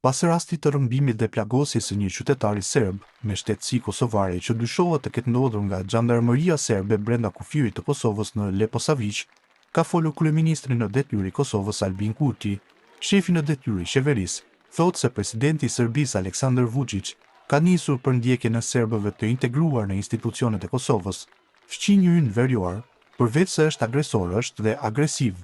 pas rastit të rrëmbimit dhe plagosjes së një qytetari serb me shtetësi kosovare që dyshohet të ketë ndodhur nga Xhandarmeria serbe brenda kufirit të Kosovës në Leposavić, ka folur kryeministri në detyrë i Kosovës Albin Kurti. Shefi në detyrë i qeverisë thotë se presidenti i Serbisë Aleksandar Vučić ka nisur përndjekjen e serbëve të integruar në institucionet e Kosovës. Fqinjë ynë verior, përveç se është agresor, është dhe agresiv.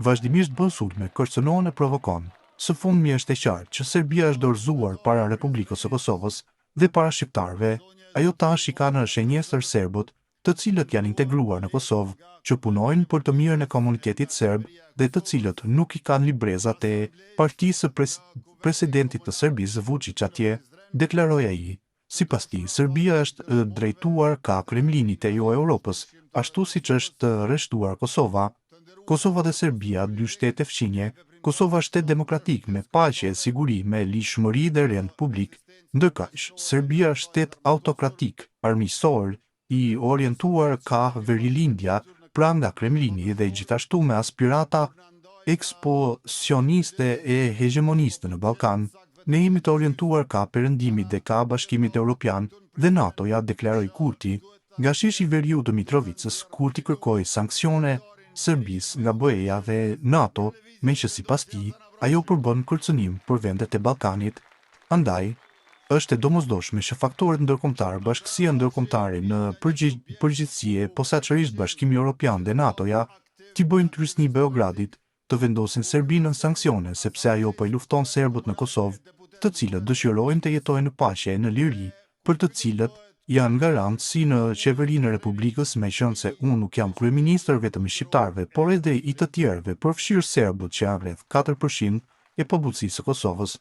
Vazhdimisht bën sulme, kërcënon e provokon. Së fundmi është e qartë që Serbia është dorëzuar para Republikës së Kosovës dhe para shqiptarëve. Ajo tash i ka në shenjestër serbët, të cilët janë integruar në Kosovë, që punojnë për të mirën e komunitetit serb dhe të cilët nuk i kanë librezat e partisë së presidentit të Serbisë Vučić atje, deklaroi ai. Sipas tij, Serbia është drejtuar ka Kremlinit e jo Europës, ashtu siç është rreshtuar Kosova. Kosova dhe Serbia, dy shtete fqinje, Kosova shtet demokratik me paqe, siguri, me lishmëri dhe rend publik, ndërkaq Serbia shtet autokratik, armiqësor, i orientuar ka verilindja pranë nga Kremlini dhe gjithashtu me aspirata ekspansioniste e hegemoniste në Ballkan. Ne jemi të orientuar ka perëndimit dhe ka Bashkimit Evropian dhe NATO-ja, deklaroi Kurti. Nga sheshi veriut të Mitrovicës, Kurti kërkoi sanksione Serbisë nga BE-ja dhe NATO, me që sipas tij, ajo përbën kërcënim për vendet e Ballkanit. Andaj, është e domosdoshme që faktorët ndërkombëtar, bashkësia ndërkombëtare në përgjithësi e posaçërisht Bashkimi Evropian dhe NATO-ja, t'i bëjnë trysni Beogradit, të vendosin Serbinë në sanksione sepse ajo po i lufton serbët në Kosovë, të cilët dëshirojnë të jetojnë në paqe e në liri, për të cilët janë garantë si në qeverinë e Republikës, me qenë se unë nuk jam kryeministër vetëm i shqiptarëve, por edhe i të tjerëve, përfshirë serbët që janë rreth 4% e popullsisë së Kosovës.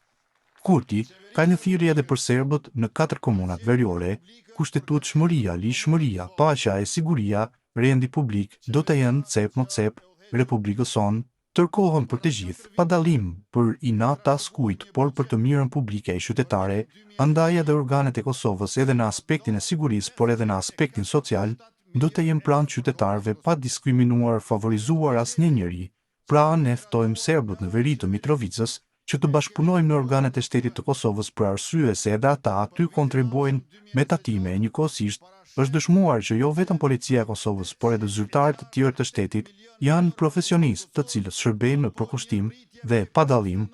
Kurti ka një thirrje edhe për serbët në 4 komunat veriore, kushtetutshmëria, lishmëria, paqja e siguria, rendi publik do të jenë cep më cep Republikës sonë, tërkohën për të gjithë, pa dallim për inat askujt, por për të mirën publike e qytetare. Andaj edhe organet e Kosovës edhe në aspektin e sigurisë, por edhe në aspektin social, do të jenë pranë qytetarëve pa diskriminuar, favorizuar asnjë njeri. Pra ne ftojmë serbët në veri të Mitrovicës që të bashkëpunojmë në organet e shtetit të Kosovës për arsye se edhe ata aty kontribuojnë me tatime. Njëkohësisht është dëshmuar që jo vetëm policia e Kosovës, por edhe zyrtarët të tjerë të shtetit janë profesionistë të cilët shërbejnë në përkushtim dhe pa dallim.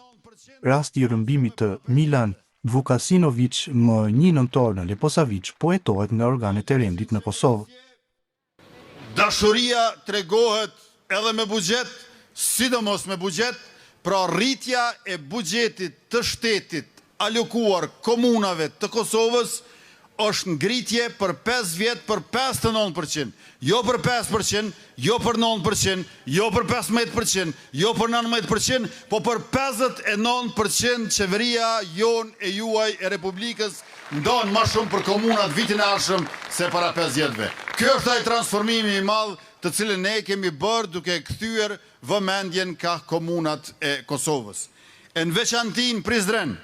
Rasti i rrëmbimit të Milan Vukasinović më 1 nëntor në Leposavić po hetohet nga organet e rendit në Kosovë. Dashuria tregohet edhe me buxhet, sidomos me buxhet, pra rritja e buxhetit të shtetit alokuar komunave të Kosovës është ngritje për 5 vjet për 5-9%, jo për 5%, jo për 9%, jo për 15%, jo për 19%, po për 59% qeveria jon e juaj e Republikës ndonë ma shumë për komunat vitin e ardhshëm se para 5 vjetëve. Kjo është ai transformimi i madh të cilën ne kemi bërë duke kthyer vëmendjen ka komunat e Kosovës. E në veçanti në Prizren,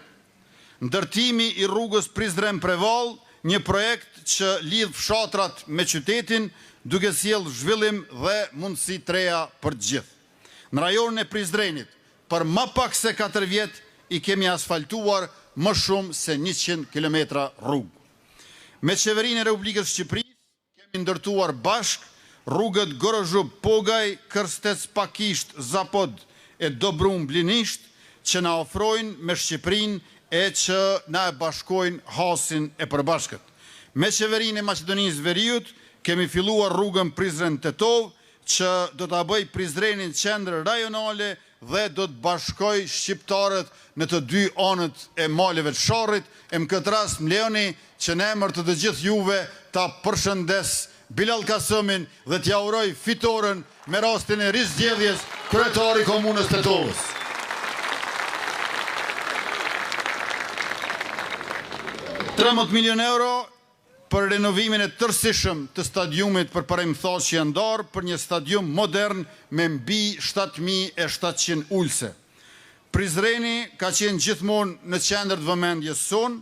ndërtimi i rrugës Prizren-Prevall, një projekt që lidh fshatrat me qytetin, duke sjellë zhvillim dhe mundësi të reja për të gjithë. Në rajonin e Prizrenit, për më pak se 4 vjet i kemi asfaltuar më shumë se 100 km rrugë. Me qeverinë e Republikës Shqipërisë kemi ndërtuar bashk rrugët Gorozhub-Pogaj, Kërstec-Pakisht, Zapod e Dobrum-Blinisht, që na ofrojnë me Shqipërinë e që na e bashkojnë hasin e përbashkët. Me qeverinë e Maqedonisë Veriut kemi filluar rrugën Prizren-Tetov, që do ta bëj Prizrenin qendër rajonale dhe do të bashkoj shqiptarët në të 2 anët e maleve të Sharrit. E në këtë rast më lejoni që në emër të gjithë juve ta përshëndes Bilal Kasëmin dhe t'ja uroj fitoren me rastin e rizgjedhjes kryetari komunës Tetovës. 13 milion euro për renovimin e tërësishëm të stadiumit për Paremthaçi Andar, për një stadium modern me mbi 7700 ulse. Prizreni ka qenë gjithmonë në qendër të vëmendjes sonë,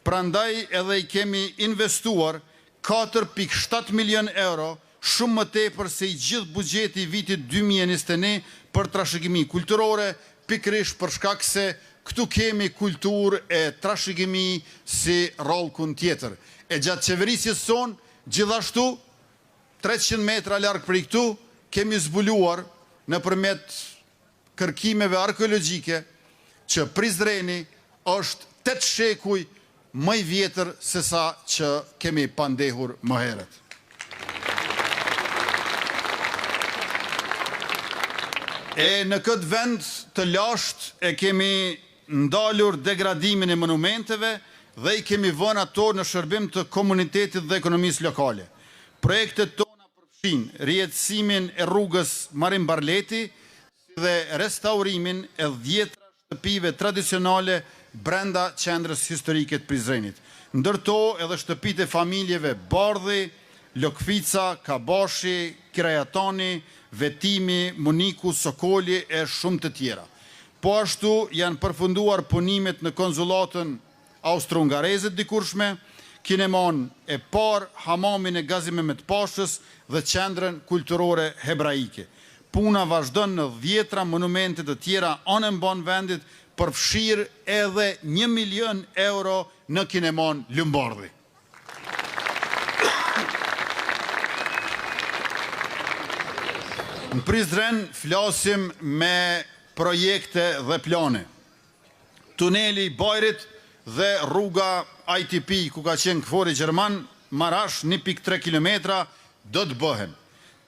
prandaj edhe i kemi investuar 4.7 milion euro, shumë më tepër se i gjithë buxheti i vitit 2021 për trashëgimi kulturore, pikërisht për shkak se këtu kemi kulturë e trashëgimi si rallkun tjetër. E gjatë qeverisjes son, gjithashtu, 300 metra larg prej këtu, kemi zbuluar nëpërmjet kërkimeve arkeologjike që Prizreni është 8 shekuj më i vjetër se sa që kemi pandehur më herët. E në këtë vend të lasht e kemi ndalur degradimin e monumenteve dhe i kemi vënë ato në shërbim të komunitetit dhe ekonomisë lokale. Projektet tona përfshin rihetësimin e rrugës Marim Barleti dhe restaurimin e 10 shtëpive tradicionale brenda qendrës historike të Prizrenit. Ndërto edhe shtëpitë e familjeve Bardhi, Lokfica, Kabashi, Kirajatani, Vetimi, Muniku, Sokoli e shumë të tjera. Po ashtu janë përfunduar punimet në konzulatën austro-hungareze dikurshme, kinemon e par, hamamin e Gazi Mehmet Pashës dhe qendrën kulturore hebraike. Puna vazhdon në 10 monumente të tjera anë mban vendit, përfshirë edhe 1 milion euro në kinemon Lumbardhi. Në Prizren flasim me projekte dhe plane. Tuneli i Bajrit dhe rruga ITP, ku ka qenë këfori Gjerman, Marash 1.3 km, do të bëhen.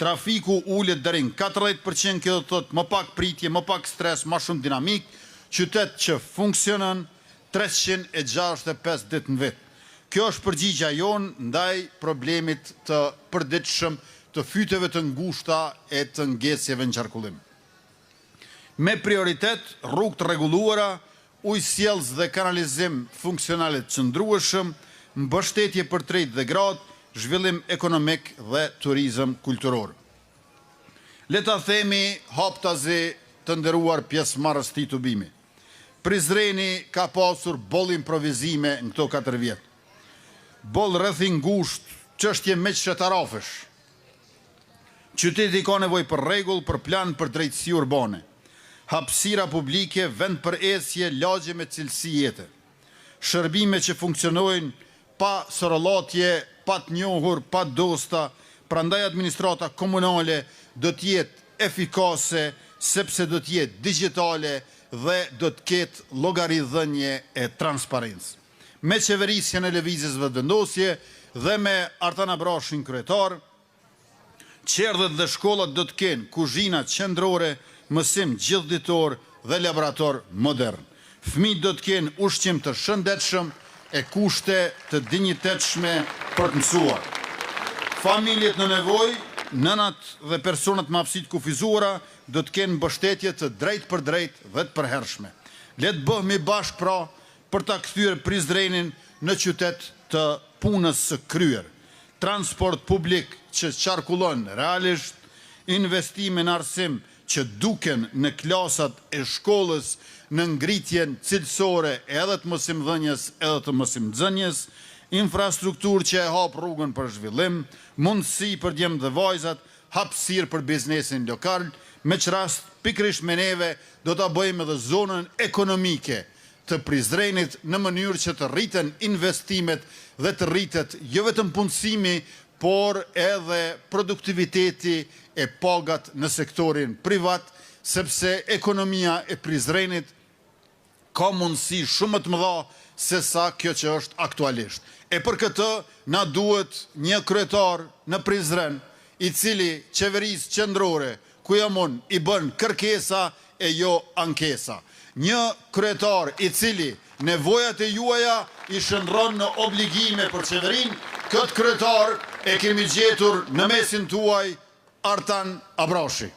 Trafiku ullet dërin 40%, kjo do të thotë më pak pritje, më pak stres, më shumë dinamik, qytet që funksionon 365 ditë në vit. Kjo është përgjigja jonë ndaj problemit të përditshëm të fyteve të ngushta e të ngesjeve në qarkullim. Me prioritet, rrugë të rregulluara, ujësjellës dhe kanalizim funksionalit qëndrueshëm, mbështetje për tret dhe grad, zhvillim ekonomik dhe turizëm kulturor. Le ta themi haptazi të nderuar pjesëmarrës të tubimi. Prizreni ka pasur boll improvizime në këto 4 vjet. Boll rreth i ngushtë, çështje meqshetarafësh. Qyteti ka nevojë për rregull, për plan, për drejtësi urbane. Hapësira publike, vend për ecje, lagje me cilësi jete. Shërbime që funksionojnë pa sorollatje, pa të njohur, pa dosta, prandaj administrata komunale do të jetë efikase, sepse do të jetë digjitale dhe do të ketë llogaridhënie e transparencë. Me qeverisjen e lëvizjes vendosje dhe me Artan Abrashin kryetar, qerdhet dhe shkollat do të kenë kuzhina qendrore, mësim gjithditor dhe laborator modern. Fëmijët do të kenë ushqim të shëndetshëm e kushte të dinjitetshme për të mësuar. Familjet në nevojë, nënat dhe personat me aftësi të kufizuara do të kenë mbështetje të drejtë për drejtë dhe të përhershme. Le të bëhemi bashkë pra për ta kthyer Prizrenin në qytet të punës së kryer. Transport publik që qarkullon realisht, investime në arsim që duken në klasat e shkollës në ngritjen cilësore edhe të mësimdhënies edhe të mësimnxënies, infrastrukturë që e hap rrugën për zhvillim, mundësi për djemt dhe vajzat, hapësirë për biznesin lokal, me që rast pikërisht me neve do ta bëjmë edhe zonën ekonomike të Prizrenit në mënyrë që të rriten investimet dhe të rritet jo vetëm punësimi, por edhe produktiviteti e pagat në sektorin privat, sepse ekonomia e Prizrenit ka mundësi shumë të mëdha se sa kjo që është aktualisht. E për këtë na duhet një kryetar në Prizren, i cili qeverisë qendrore ku jam unë i bën kërkesa e jo ankesa. Një kryetar i cili nevojat e juaja i shndron në obligime për qeverinë, këtë kryetar e kemi gjetur në mesin tuaj, Artan Abrashi.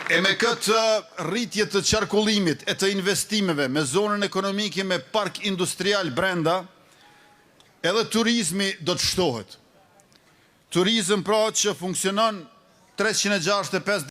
E me këtë rritje të qarkullimit e të investimeve me zonën ekonomike me park industrial brenda, edhe turizmi do të shtohet. Turizm pra që funksionon 365